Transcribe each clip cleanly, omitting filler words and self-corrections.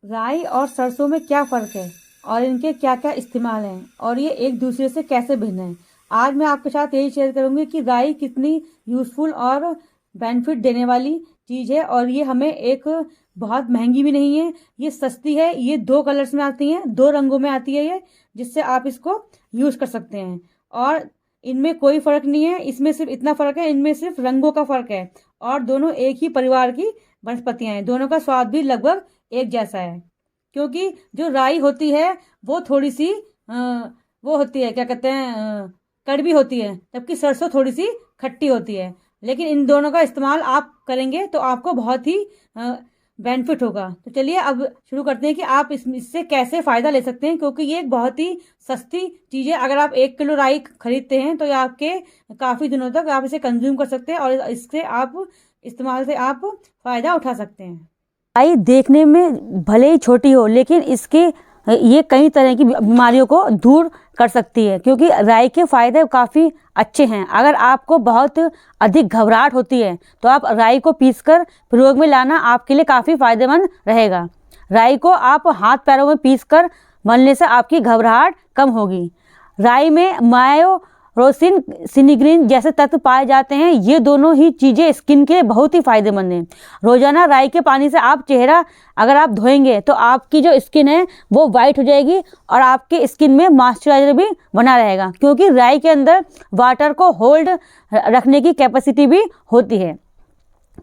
राई और सरसों में क्या फ़र्क है और इनके क्या क्या इस्तेमाल हैं और ये एक दूसरे से कैसे भिन्न हैं। आज मैं आपके साथ यही शेयर करूंगी कि राई कितनी यूज़फुल और बेनिफिट देने वाली चीज़ है और ये हमें एक बहुत महंगी भी नहीं है, ये सस्ती है। ये 2 कलर्स में आती हैं, 2 रंगों में आती है ये, जिससे आप इसको यूज़ कर सकते हैं। और इनमें कोई फ़र्क नहीं है, इसमें सिर्फ इतना फ़र्क है, इनमें सिर्फ रंगों का फ़र्क है। और दोनों एक ही परिवार की वनस्पतियां हैं, दोनों का स्वाद भी लगभग एक जैसा है। क्योंकि जो राई होती है वो थोड़ी सी वो होती है, क्या कहते हैं, कड़वी होती है, जबकि सरसों थोड़ी सी खट्टी होती है। लेकिन इन दोनों का इस्तेमाल आप करेंगे तो आपको बहुत ही बेनिफिट होगा। तो चलिए अब शुरू करते हैं कि आप इससे कैसे फ़ायदा ले सकते हैं, क्योंकि ये एक बहुत ही सस्ती चीज़ है। अगर आप 1 किलो राई खरीदते हैं तो ये आपके काफ़ी दिनों तक आप इसे कंज्यूम कर सकते हैं और इससे आप इस्तेमाल से आप फ़ायदा उठा सकते हैं। राई देखने में भले ही छोटी हो, लेकिन इसके ये कई तरह की बीमारियों को दूर कर सकती है, क्योंकि राई के फ़ायदे काफ़ी अच्छे हैं। अगर आपको बहुत अधिक घबराहट होती है तो आप राई को पीसकर प्रयोग में लाना आपके लिए काफ़ी फ़ायदेमंद रहेगा। राई को आप हाथ पैरों में पीसकर मलने से आपकी घबराहट कम होगी। राई में मायोरोसिन, सिनिग्रीन जैसे तत्व पाए जाते हैं। ये दोनों ही चीज़ें स्किन के लिए बहुत ही फायदेमंद हैं। रोजाना राई के पानी से आप चेहरा अगर आप धोएंगे तो आपकी जो स्किन है वो वाइट हो जाएगी और आपके स्किन में मॉइस्चराइजर भी बना रहेगा, क्योंकि राई के अंदर वाटर को होल्ड रखने की कैपेसिटी भी होती है।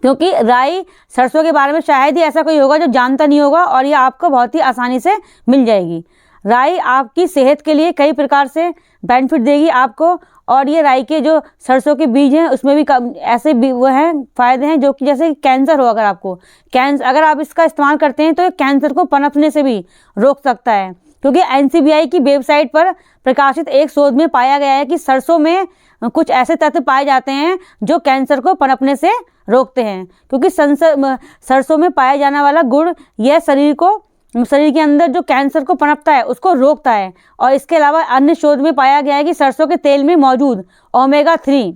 क्योंकि राई सरसों के बारे में शायद ही ऐसा कोई होगा जो जानता नहीं होगा, और ये आपको बहुत ही आसानी से मिल जाएगी। राई आपकी सेहत के लिए कई प्रकार से बेनिफिट देगी आपको। और ये राई के जो सरसों के बीज हैं उसमें भी ऐसे वो हैं फ़ायदे हैं, जो कि जैसे कैंसर हो, अगर आपको अगर आप इसका इस्तेमाल करते हैं तो ये कैंसर को पनपने से भी रोक सकता है। क्योंकि NCBI की वेबसाइट पर प्रकाशित एक शोध में पाया गया है कि सरसों में कुछ ऐसे तत्व पाए जाते हैं जो कैंसर को पनपने से रोकते हैं। क्योंकि सरसों में पाया जाने वाला गुण यह शरीर के अंदर जो कैंसर को पनपता है उसको रोकता है। और इसके अलावा अन्य शोध में पाया गया है कि सरसों के तेल में मौजूद ओमेगा 3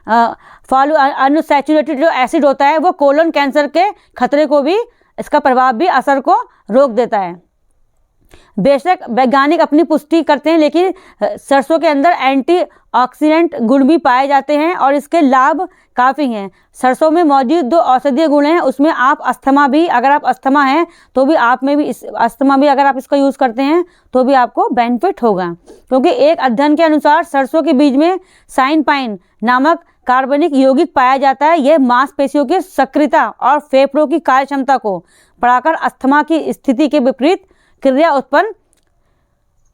अनसैचुरेटेड जो एसिड होता है वो कोलन कैंसर के खतरे को भी, इसका प्रभाव भी, असर को रोक देता है। बेशक वैज्ञानिक अपनी पुष्टि करते हैं, लेकिन सरसों के अंदर एंटीऑक्सीडेंट गुण भी पाए जाते हैं और इसके लाभ काफ़ी हैं। सरसों में मौजूद 2 औषधीय गुण हैं, उसमें आप अस्थमा भी, अगर आप अस्थमा हैं तो भी आप में भी अस्थमा भी अगर आप इसका यूज़ करते हैं तो भी आपको बेनिफिट होगा। क्योंकि एक अध्ययन के अनुसार सरसों के बीज में साइनपाइन नामक कार्बनिक यौगिक पाया जाता है। यह मांसपेशियों की सक्रियता और फेफड़ों की कार्यक्षमता को बढ़ाकर अस्थमा की स्थिति के विपरीत क्रिया उत्पन्न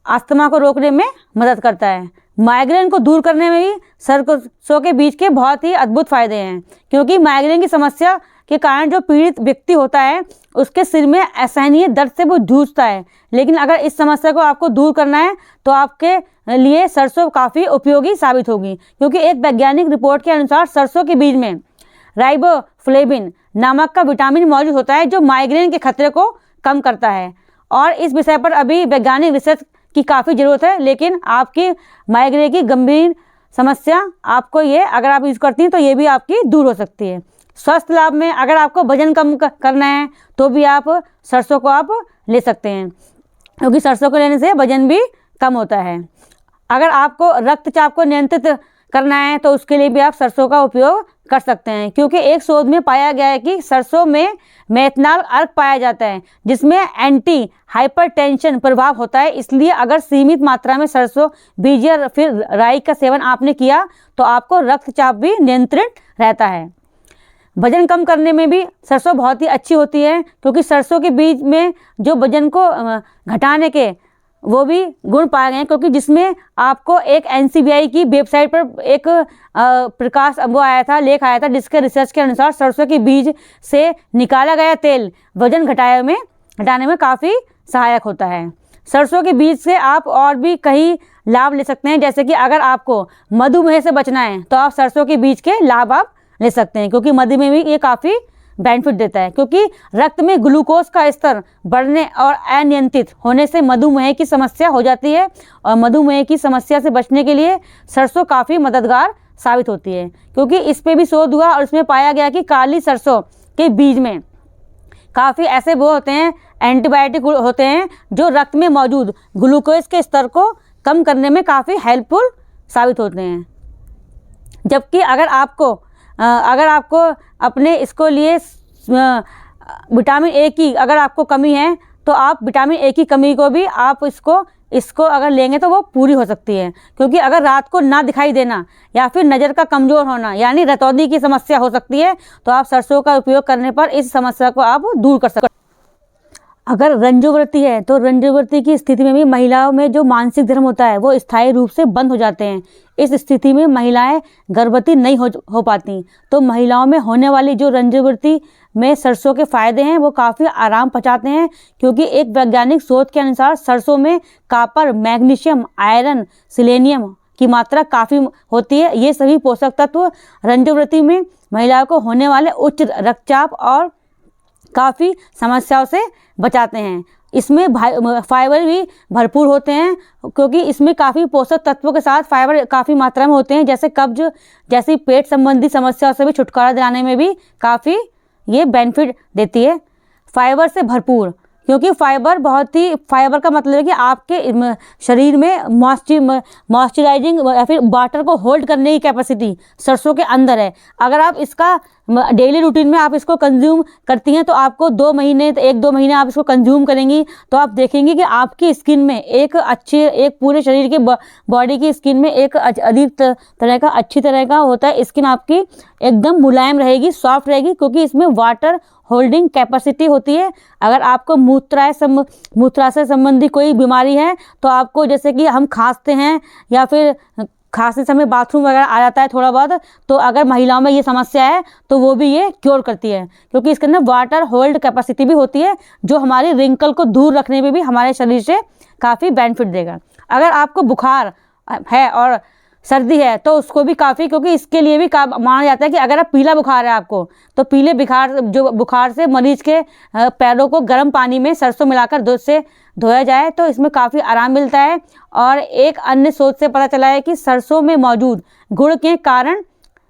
अस्थमा को रोकने में मदद करता है। माइग्रेन को दूर करने में भी सरसों के बीज के बहुत ही अद्भुत फायदे हैं। क्योंकि माइग्रेन की समस्या के कारण जो पीड़ित व्यक्ति होता है उसके सिर में असहनीय दर्द से वो जूझता है, लेकिन अगर इस समस्या को आपको दूर करना है तो आपके लिए सरसों काफ़ी उपयोगी साबित होगी। क्योंकि एक वैज्ञानिक रिपोर्ट के अनुसार सरसों के बीज में राइबोफ्लेविन नामक का विटामिन मौजूद होता है जो माइग्रेन के खतरे को कम करता है। और इस विषय पर अभी वैज्ञानिक रिसर्च की काफ़ी ज़रूरत है, लेकिन आपकी माइग्रेन की गंभीर समस्या आपको ये अगर आप यूज़ करती हैं तो ये भी आपकी दूर हो सकती है। स्वास्थ्य लाभ में अगर आपको वजन कम करना है तो भी आप सरसों को आप ले सकते हैं, क्योंकि सरसों को लेने से वजन भी कम होता है। अगर आपको रक्तचाप को नियंत्रित करना है तो उसके लिए भी आप सरसों का उपयोग कर सकते हैं। क्योंकि एक शोध में पाया गया है कि सरसों में मेथनॉल अर्क पाया जाता है जिसमें एंटी हाइपरटेंशन प्रभाव होता है। इसलिए अगर सीमित मात्रा में सरसों बीज या फिर राई का सेवन आपने किया तो आपको रक्तचाप भी नियंत्रित रहता है। वजन कम करने में भी सरसों बहुत ही अच्छी होती है, क्योंकि सरसों के बीज में जो वजन को घटाने के वो भी गुण पाए गए हैं। क्योंकि जिसमें आपको एक NCBI की वेबसाइट पर एक लेख आया था जिसके रिसर्च के अनुसार सरसों के बीज से निकाला गया तेल वजन घटाने में काफ़ी सहायक होता है। सरसों के बीज से आप और भी कई लाभ ले सकते हैं, जैसे कि अगर आपको मधुमेह से बचना है तो आप सरसों के बीज के लाभ आप ले सकते हैं, क्योंकि मधुमेह में ये काफ़ी बेनिफिट देता है। क्योंकि रक्त में ग्लूकोज का स्तर बढ़ने और अनियंत्रित होने से मधुमेह की समस्या हो जाती है, और मधुमेह की समस्या से बचने के लिए सरसों काफ़ी मददगार साबित होती है। क्योंकि इस पे भी शोध हुआ और इसमें पाया गया कि काली सरसों के बीज में काफ़ी ऐसे वो होते हैं, एंटीबायोटिक होते हैं जो रक्त में मौजूद ग्लूकोज के स्तर को कम करने में काफ़ी हेल्पफुल साबित होते हैं। जबकि अगर आपको अपने इसको लिए विटामिन ए की अगर आपको कमी है, तो आप विटामिन ए की कमी को भी आप इसको अगर लेंगे तो वो पूरी हो सकती है। क्योंकि अगर रात को ना दिखाई देना या फिर नज़र का कमज़ोर होना यानी रतौंधी की समस्या हो सकती है, तो आप सरसों का उपयोग करने पर इस समस्या को आप दूर कर सकते हैं। अगर रंजोवृत्ति है तो रंजोवृत्ति की स्थिति में भी महिलाओं में जो मानसिक धर्म होता है वो स्थायी रूप से बंद हो जाते हैं। इस स्थिति में महिलाएं गर्भवती नहीं हो पाती। तो महिलाओं में होने वाली जो रंजोवृत्ति में सरसों के फायदे हैं वो काफ़ी आराम पहुंचाते हैं, क्योंकि एक वैज्ञानिक शोध के अनुसार सरसों में कॉपर, मैग्नीशियम, आयरन, सेलेनियम की मात्रा काफ़ी होती है। ये सभी पोषक तत्व रंजोवृत्ति में महिलाओं को होने वाले उच्च रक्तचाप और काफ़ी समस्याओं से बचाते हैं। इसमें फाइबर भी भरपूर होते हैं, क्योंकि इसमें काफ़ी पोषक तत्वों के साथ फाइबर काफ़ी मात्रा में होते हैं, जैसे कब्ज जैसी पेट संबंधी समस्याओं से भी छुटकारा दिलाने में भी काफ़ी ये बेनिफिट देती है। फाइबर से भरपूर, क्योंकि फाइबर का मतलब है कि आपके शरीर में मॉइस्चराइजिंग या फिर वाटर को होल्ड करने की कैपेसिटी सरसों के अंदर है। अगर आप इसका डेली रूटीन में आप इसको कंज्यूम करती हैं तो आपको 1-2 महीने आप इसको कंज्यूम करेंगी तो आप देखेंगे कि आपकी स्किन में एक पूरे शरीर के बॉडी की स्किन में एक अच्छी तरह का होता है। स्किन आपकी एकदम मुलायम रहेगी, सॉफ्ट रहेगी, क्योंकि इसमें वाटर होल्डिंग कैपेसिटी होती है। अगर आपको मूत्राशय संबंधी कोई बीमारी है तो आपको, जैसे कि हम खांसते हैं या फिर खांसते समय बाथरूम वगैरह आ जाता है थोड़ा बहुत, तो अगर महिलाओं में ये समस्या है तो वो भी ये क्योर करती है, क्योंकि इसके अंदर वाटर होल्ड कैपेसिटी भी होती है, जो हमारी रिंकल को दूर रखने में भी हमारे शरीर से काफ़ी बेनिफिट देगा। अगर आपको बुखार है और सर्दी है तो उसको भी काफ़ी, क्योंकि इसके लिए भी माना जाता है कि अगर आप पीला बुखार है आपको, तो पीले बुखार से मरीज के पैरों को गर्म पानी में सरसों मिलाकर दूध से धोया जाए तो इसमें काफ़ी आराम मिलता है। और एक अन्य शोध से पता चला है कि सरसों में मौजूद गुण के कारण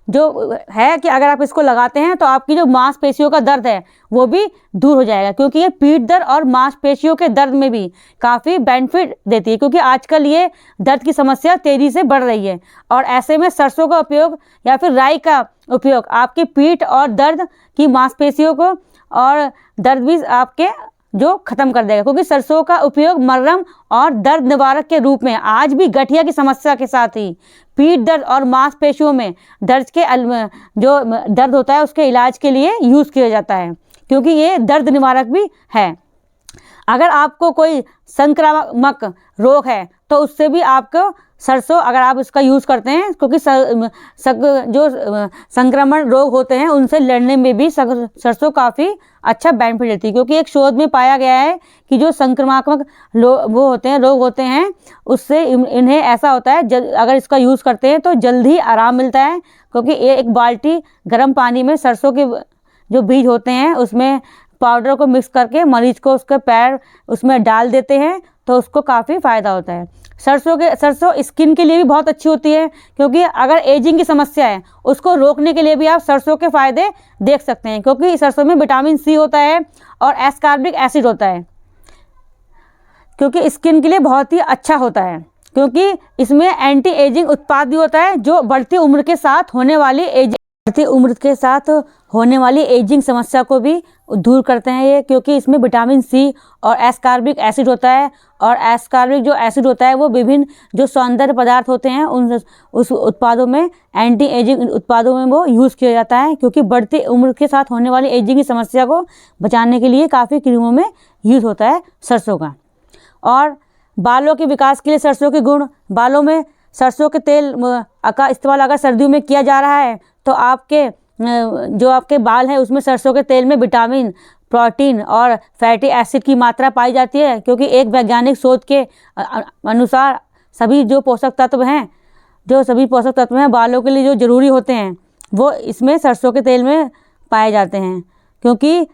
जो है कि अगर आप इसको लगाते हैं तो आपकी जो मांसपेशियों का दर्द है वो भी दूर हो जाएगा, क्योंकि ये पीठ दर्द और मांसपेशियों के दर्द में भी काफ़ी बेनिफिट देती है, क्योंकि आजकल ये दर्द की समस्या तेज़ी से बढ़ रही है। और ऐसे में सरसों का उपयोग या फिर राई का उपयोग आपकी पीठ और दर्द की मांसपेशियों को और दर्द भी आपके जो ख़त्म कर देगा, क्योंकि सरसों का उपयोग मर्रम और दर्द निवारक के रूप में आज भी गठिया की समस्या के साथ ही पीठ दर्द और मांसपेशियों में जो दर्द होता है उसके इलाज के लिए यूज़ किया जाता है, क्योंकि ये दर्द निवारक भी है। अगर आपको कोई संक्रामक रोग है तो उससे भी आपको सरसों अगर आप इसका यूज़ करते हैं, क्योंकि जो संक्रमण रोग होते हैं उनसे लड़ने में भी सरसों काफ़ी अच्छा बेनिफिट देती है। क्योंकि एक शोध में पाया गया है कि जो संक्रामक रोग होते हैं उससे इन्हें ऐसा होता है, अगर इसका यूज़ करते हैं तो जल्दी आराम मिलता है, क्योंकि एक बाल्टी गर्म पानी में सरसों के जो बीज होते हैं उसमें पाउडर को मिक्स करके मरीज को उसके पैर उसमें डाल देते हैं तो उसको काफ़ी फ़ायदा होता है। सरसों स्किन के लिए भी बहुत अच्छी होती है, क्योंकि अगर एजिंग की समस्या है उसको रोकने के लिए भी आप सरसों के फ़ायदे देख सकते हैं, क्योंकि सरसों में विटामिन सी होता है और एस्कॉर्बिक एसिड होता है, क्योंकि स्किन के लिए बहुत ही अच्छा होता है, क्योंकि इसमें एंटी एजिंग उत्पाद भी होता है जो बढ़ती उम्र के साथ होने वाली एजिंग समस्या को भी दूर करते हैं ये, क्योंकि इसमें विटामिन सी और एस्कॉर्बिक एसिड होता है। और एस्कॉर्बिक जो एसिड होता है वो विभिन्न जो सौंदर्य पदार्थ होते हैं उस उत्पादों में, एंटी एजिंग उत्पादों में वो यूज़ किया जाता है, क्योंकि बढ़ती उम्र के साथ होने वाली एजिंग की समस्या को बचाने के लिए काफ़ी क्रीमों में यूज़ होता है सरसों का। और बालों के विकास के लिए सरसों के गुण, बालों में सरसों के तेल का इस्तेमाल अगर सर्दियों में किया जा रहा है तो आपके बाल हैं उसमें सरसों के तेल में विटामिन, प्रोटीन और फैटी एसिड की मात्रा पाई जाती है, क्योंकि एक वैज्ञानिक शोध के अनुसार सभी पोषक तत्व हैं बालों के लिए जो ज़रूरी होते हैं वो इसमें सरसों के तेल में पाए जाते हैं। क्योंकि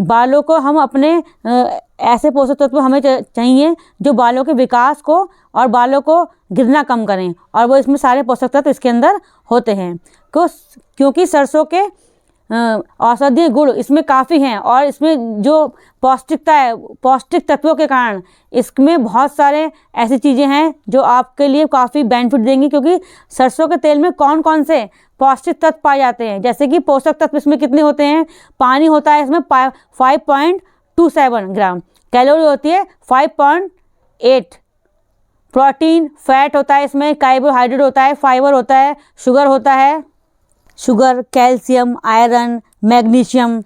बालों को हम अपने ऐसे पोषक तत्व हमें चाहिए जो बालों के विकास को और बालों को गिरना कम करें, और वो इसमें सारे पोषक तत्व इसके अंदर होते हैं। क्योंकि सरसों के औषधीय गुण इसमें काफ़ी हैं और इसमें जो पौष्टिकता है, पौष्टिक तत्वों के कारण इसमें बहुत सारे ऐसी चीज़ें हैं जो आपके लिए काफ़ी बेनिफिट देंगी, क्योंकि सरसों के तेल में कौन कौन से पौष्टिक तत्व पाए जाते हैं। जैसे कि पोषक तत्व इसमें कितने होते हैं, पानी होता है इसमें 5.27 ग्राम, कैलोरी होती है 5.8, प्रोटीन फैट होता है इसमें, कार्बोहाइड्रेट होता है, फाइबर होता है, शुगर होता है, sugar, calcium, iron, magnesium,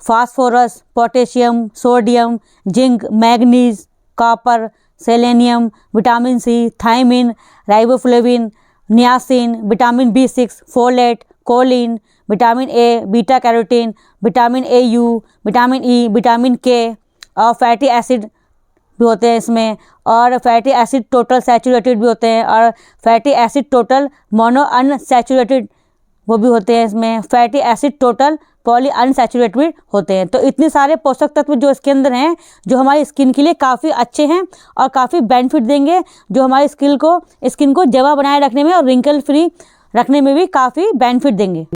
phosphorus, potassium, sodium, zinc, manganese, copper, selenium, vitamin C, thiamine, riboflavin, niacin, vitamin B6, folate, choline, vitamin A, beta carotene, vitamin AU, vitamin E, vitamin K और fatty acid भी होते हैं इसमें, और fatty acid total saturated भी होते हैं, और fatty acid total mono unsaturated वो भी होते हैं इसमें, fatty acid total poly unsaturated भी होते हैं। तो इतने सारे पोषक तत्व जो इसके अंदर हैं, जो हमारी स्किन के लिए काफ़ी अच्छे हैं और काफ़ी बेनिफिट देंगे, जो हमारी स्किन को जवा बनाए रखने में और रिंकल फ्री रखने में भी काफ़ी बेनिफिट देंगे।